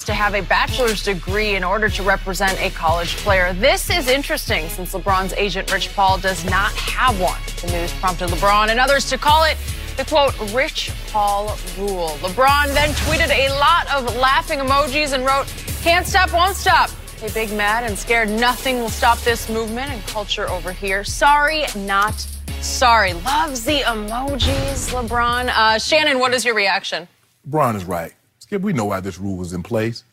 to have a bachelor's degree in order to represent a college player. This is interesting since LeBron's agent, Rich Paul, does not have one. The news prompted LeBron and others to call it the, quote, Rich Paul rule. LeBron then tweeted a lot of laughing emojis and wrote, "Can't stop, won't stop. Hey, big mad and scared. Nothing will stop this movement and culture over here. Sorry, not sorry." Loves the emojis, LeBron. Shannon, what is your reaction? LeBron is right. Skip, we know why this rule was in place.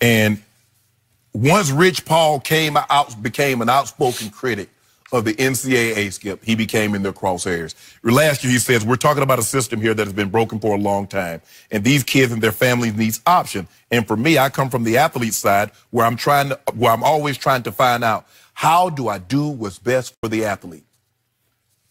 And once Rich Paul became an outspoken critic of the NCAA, Skip, he became in their crosshairs. Last year, he says, we're talking about a system here that has been broken for a long time. And these kids and their families need option. And for me, I come from the athlete side where I'm always trying to find out, how do I do what's best for the athlete?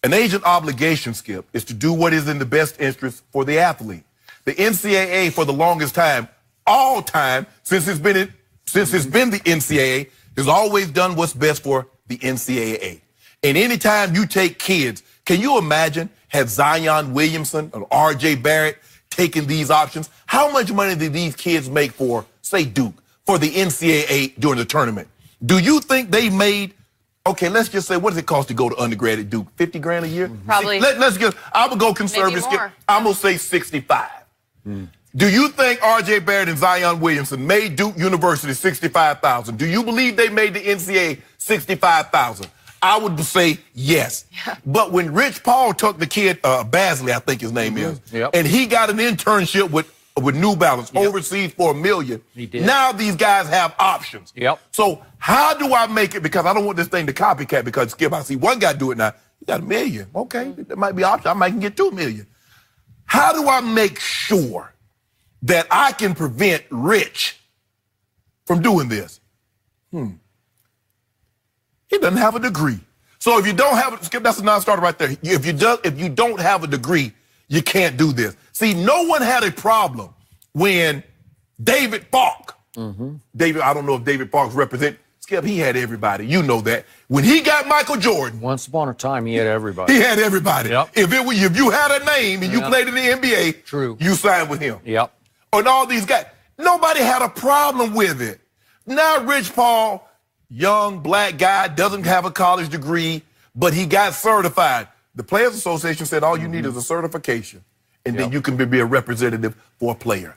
An agent obligation, Skip, is to do what is in the best interest for the athlete. The NCAA, for the longest time, all time, since it's been the NCAA, has always done what's best for the NCAA. And anytime you take kids, can you imagine had Zion Williamson or R.J. Barrett taken these options? How much money did these kids make for, say, Duke, for the NCAA during the tournament? Do you think they made, okay, let's just say, what does it cost to go to undergrad at Duke? 50 grand a year? Probably. I would go conservative. I'm going to say 65. Do you think R.J. Barrett and Zion Williamson made Duke University $65,000? Do you believe they made the NCAA $65,000? I would say yes. Yeah. But when Rich Paul took the kid, Basley, I think his name is, and he got an internship with New Balance overseas for $1 million, he did. Now these guys have options. So how do I make it? Because I don't want this thing to copycat, because, Skip, I see one guy do it now. He got $1 million. Okay, that might be an option. I might get $2 million. How do I make sure that I can prevent Rich from doing this? He doesn't have a degree. So if you don't have it, Skip, that's a non-starter right there. If you don't have a degree, you can't do this. See, no one had a problem when David Falk, I don't know if David Falk represents, Skip, he had everybody. You know that. When he got Michael Jordan. Once upon a time, he had everybody. He had everybody. If you had a name and you played in the NBA, true, you signed with him. And all these guys, nobody had a problem with it. Now Rich Paul, young black guy, doesn't have a college degree, but he got certified. The Players Association said all you need is a certification, and then you can be a representative for a player.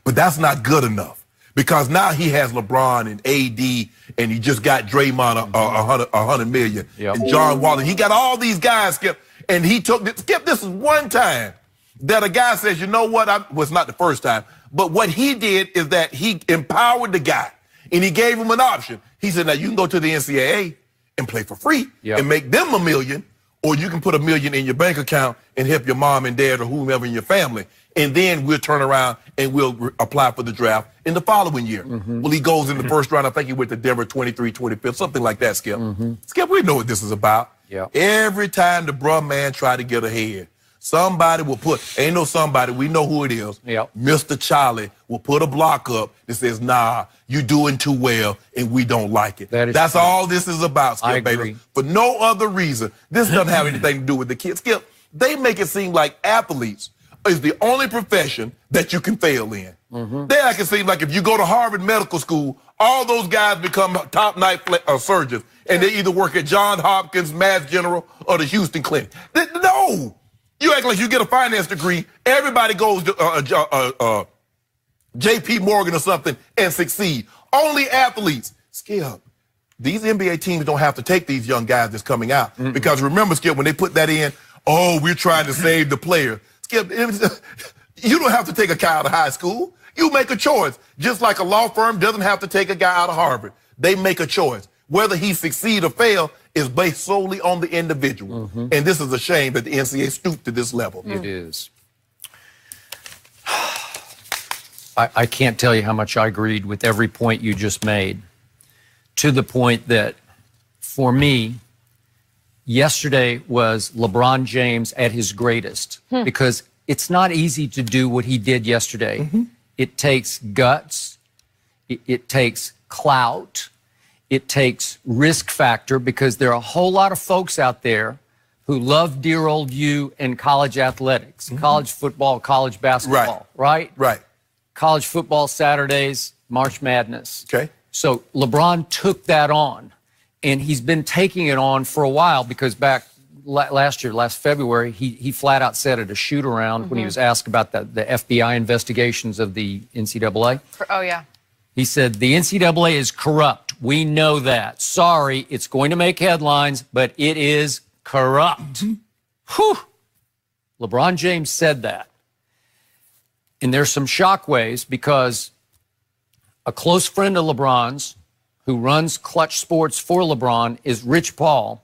But that's not good enough, because now he has LeBron and AD, and he just got Draymond $100 million, and John Wall. He got all these guys, Skip, and he took this. Skip, this is one time that a guy says, you know what? Well, it's not the first time, but what he did is that he empowered the guy, and he gave him an option. He said, now you can go to the NCAA and play for free and make them $1 million, or you can put $1 million in your bank account and help your mom and dad or whomever in your family. And then we'll turn around and we'll apply for the draft in the following year. Well, he goes in the first round. I think he went to Denver 23, 25th, something like that, Skip. Skip, we know what this is about. Every time the bruh man try to get ahead, somebody will ain't no somebody, we know who it is. Mr. Charlie will put a block up that says, nah, you doing too well, and we don't like it. That's true. All this is about, Skip Bayless. For no other reason. This doesn't have anything to do with the kids. Skip, they make it seem like athletes is the only profession that you can fail in. They make it seem like if you go to Harvard Medical School, all those guys become top-night surgeons, and they either work at Johns Hopkins, Mass General, or the Houston Clinic. No! You act like you get a finance degree, everybody goes to J.P. Morgan or something and succeed. Only athletes. Skip, these NBA teams don't have to take these young guys that's coming out. Because remember, Skip, when they put that in, we're trying to save the player. Skip, you don't have to take a guy out of high school. You make a choice. Just like a law firm doesn't have to take a guy out of Harvard. They make a choice. Whether he succeed or fail is based solely on the individual. And this is a shame that the NCAA stooped to this level. It is. I can't tell you how much I agreed with every point you just made, to the point that, for me, yesterday was LeBron James at his greatest, because it's not easy to do what he did yesterday. It takes guts. It takes clout. It takes risk factor, because there are a whole lot of folks out there who love dear old you and college athletics, college football, college basketball, right? Right. College football Saturdays, March Madness. Okay. So LeBron took that on, and he's been taking it on for a while because back last February, he flat out said at a shoot-around when he was asked about the FBI investigations of the NCAA. Oh, yeah. He said, the NCAA is corrupt. We know that. Sorry, it's going to make headlines, but it is corrupt. Whew. LeBron James said that. And there's some shockwaves because a close friend of LeBron's who runs Clutch Sports for LeBron is Rich Paul.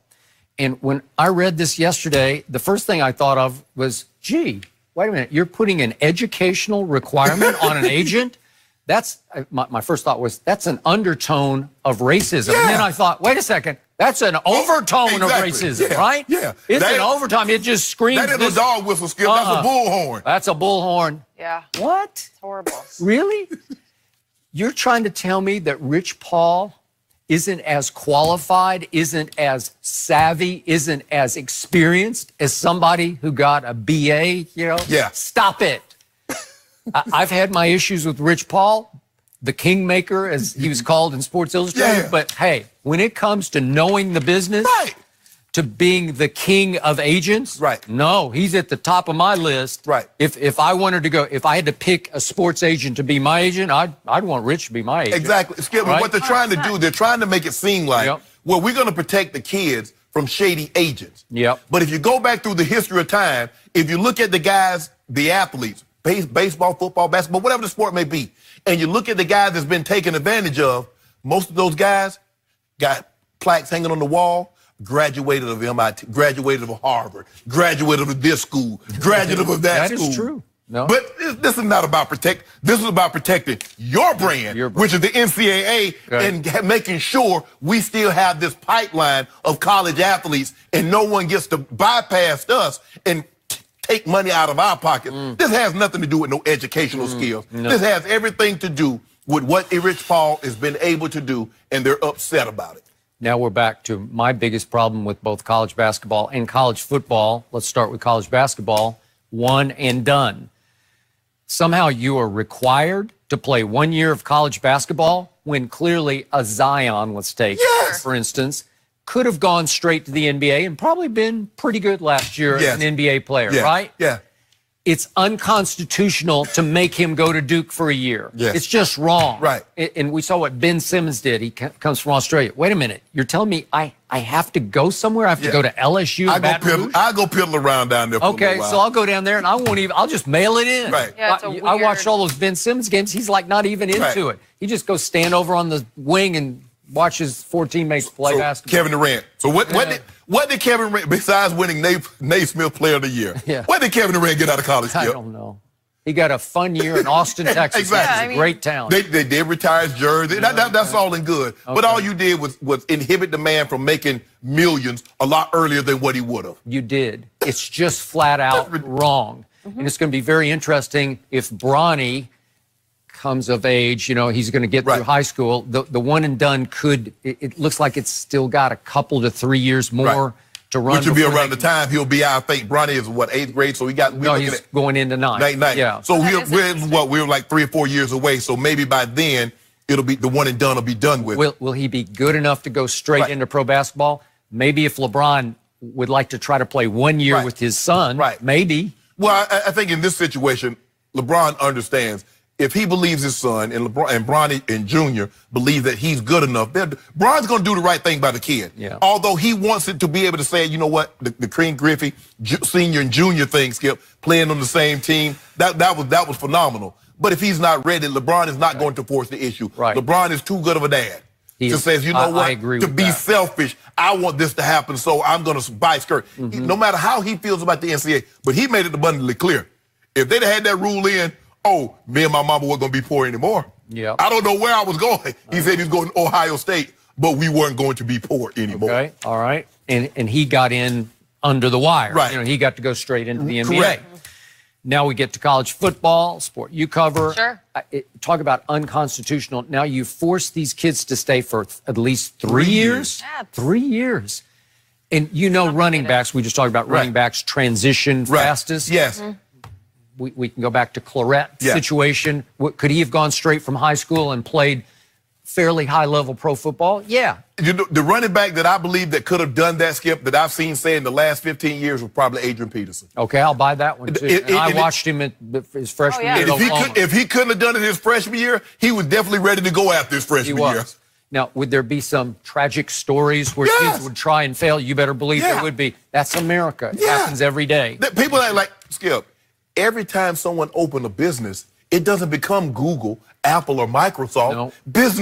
And when I read this yesterday, the first thing I thought of was, gee, wait a minute, you're putting an educational requirement on an agent? That's my first thought was that's an undertone of racism. Yeah. And then I thought, wait a second, that's an overtone of racism, right? Yeah. It's an overtone. It just screams. That is a dog whistle, Skip. That's a bullhorn. That's a bullhorn. Yeah. What? It's horrible. Really? You're trying to tell me that Rich Paul isn't as qualified, isn't as savvy, isn't as experienced as somebody who got a BA, you know? Yeah. Stop it. I've had my issues with Rich Paul, the kingmaker, as he was called in Sports Illustrated. Yeah. But, hey, when it comes to knowing the business, to being the king of agents, no, he's at the top of my list. Right. If I wanted to go, if I had to pick a sports agent to be my agent, I'd want Rich to be my agent. Exactly. Skip, what they're trying to do, they're trying to make it seem like, well, we're going to protect the kids from shady agents. Yep. But if you go back through the history of time, if you look at the guys, the athletes, baseball, football, basketball, whatever the sport may be, and you look at the guys that's been taken advantage of, most of those guys got plaques hanging on the wall, graduated of MIT, graduated of Harvard, graduated of this school, graduated of that school. That is true. No. But this is not about this is about protecting your brand, which is the NCAA, and making sure we still have this pipeline of college athletes and no one gets to bypass us and take money out of our pocket. This has nothing to do with no educational skills. No. This has everything to do with what Rich Paul has been able to do, and they're upset about it. Now we're back to my biggest problem with both college basketball and college football. Let's start with college basketball. One and done. Somehow you are required to play 1 year of college basketball when clearly a Zion was taken, for instance, could have gone straight to the NBA and probably been pretty good last year as an NBA player, right? Yeah. It's unconstitutional to make him go to Duke for a year. Yes. It's just wrong. Right. And we saw what Ben Simmons did. He comes from Australia. Wait a minute. You're telling me I have to go somewhere? I have to go to LSU? I'll go piddle around down there for a little while. So I'll go down there and I'll just mail it in. Right. Yeah, I watched all those Ben Simmons games. He's like not even into it. He just goes stand over on the wing and watch his 4 teammates play basketball. Kevin Durant. So what did Kevin Durant, besides winning Naismith Player of the Year, what did Kevin Durant get out of college? I don't know. He got a fun year in Austin, Texas. Exactly. He's a great talent. They did retire his jersey. That's all in good. Okay. But all you did was inhibit the man from making millions a lot earlier than what he would have. You did. It's just flat out wrong. And it's going to be very interesting if Bronny comes of age, you know, he's going to get through high school. The one and done it looks like it's still got a couple to 3 years more to run. Which will be around the time he'll be out. I think Bronny is what, 8th grade? So he's going into 9th. Yeah. So we're like 3 or 4 years away. So maybe by then it'll be the one and done will be done with. Will he be good enough to go straight into pro basketball? Maybe if LeBron would like to try to play 1 year with his son, maybe. Well, I think in this situation, LeBron understands. If he believes his son and Bronny and Junior believe that he's good enough, Bron's going to do the right thing by the kid. Yeah. Although he wants it to be able to say, you know what, the Crean Griffey senior and junior thing, Skip, playing on the same team, that was phenomenal. But if he's not ready, LeBron is not going to force the issue. LeBron is too good of a dad. He says, you know what, to be selfish, I want this to happen, so I'm going to buy skirt. No matter how he feels about the NCAA, but he made it abundantly clear. If they'd had that rule in, me and my mama weren't going to be poor anymore. Yeah. I don't know where I was going. He said he was going to Ohio State, but we weren't going to be poor anymore. Okay, all right. And he got in under the wire. Right. You know, he got to go straight into the NBA. Correct. Now we get to college football, sport you cover. Sure. Talk about unconstitutional. Now you force these kids to stay for at least 3 years. Yeah. 3 years. And you know running backs, we just talked about running backs transition fastest. Yes. we can go back to Claret situation. Could he have gone straight from high school and played fairly high-level pro football? Yeah. You know, the running back that I believe that could have done that, Skip, that I've seen say in the last 15 years was probably Adrian Peterson. Okay, I'll buy that one, too. I watched him at his freshman year at Oklahoma. If he couldn't have done it his freshman year, he was definitely ready to go after his freshman year. Now, would there be some tragic stories where kids would try and fail? You better believe there would be. That's America. It happens every day. People act like, Skip, every time someone opens a business, it doesn't become Google, Apple, or Microsoft. No. Business